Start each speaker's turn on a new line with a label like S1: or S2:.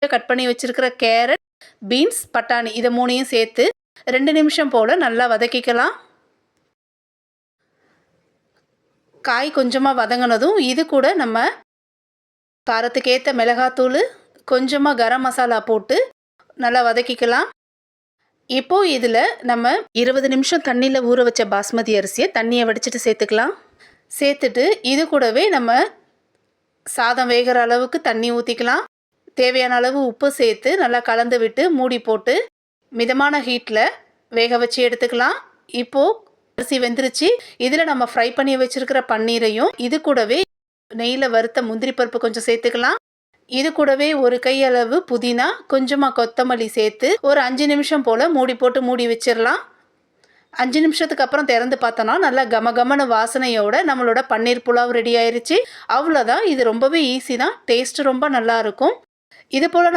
S1: Cut பண்ணி வச்சுருக்கிற carrot, beans, பட்டாணி இதை 3யும் சேர்த்து 2 நிமிஷம் போல் நல்லா வதக்கிக்கலாம். காய் கொஞ்சமாக வதங்கினதும் இது கூட நம்ம காரத்துக்கு ஏற்ற மிளகாத்தூள், கொஞ்சமாக கரம் மசாலா போட்டு நல்லா வதக்கிக்கலாம். இப்போது இதில் நம்ம 20 நிமிஷம் தண்ணியில் ஊற வச்ச பாஸ்மதி அரிசியை தண்ணியை வடிச்சிட்டு சேர்த்துக்கலாம். சேர்த்துட்டு இது கூடவே நம்ம சாதம் வேகிற அளவுக்கு தண்ணி ஊற்றிக்கலாம். தேவையான அளவு உப்பு சேர்த்து நல்லா கலந்து விட்டு மூடி போட்டு மிதமான ஹீட்டில் வேக வச்சு எடுத்துக்கலாம். இப்போது அரிசி வெந்துருச்சு. இதில் நம்ம ஃப்ரை பண்ணி வச்சுருக்கிற பன்னீரையும் இது கூடவே நெய்யில் வறுத்த முந்திரி பருப்பு கொஞ்சம் சேர்த்துக்கலாம். இது கூடவே ஒரு கையளவு புதினா, கொஞ்சமாக கொத்தமல்லி சேர்த்து ஒரு 5 நிமிஷம் போல் மூடி போட்டு மூடி வச்சிடலாம். 5 நிமிஷத்துக்கு அப்புறம் திறந்து பார்த்தோன்னா நல்லா கமகமன வாசனையோட நம்மளோட பன்னீர் புலாவ் ரெடி ஆயிருச்சு. அவ்வளோதான். இது ரொம்பவே ஈஸி தான். டேஸ்ட்டு ரொம்ப நல்லாயிருக்கும். இது போல்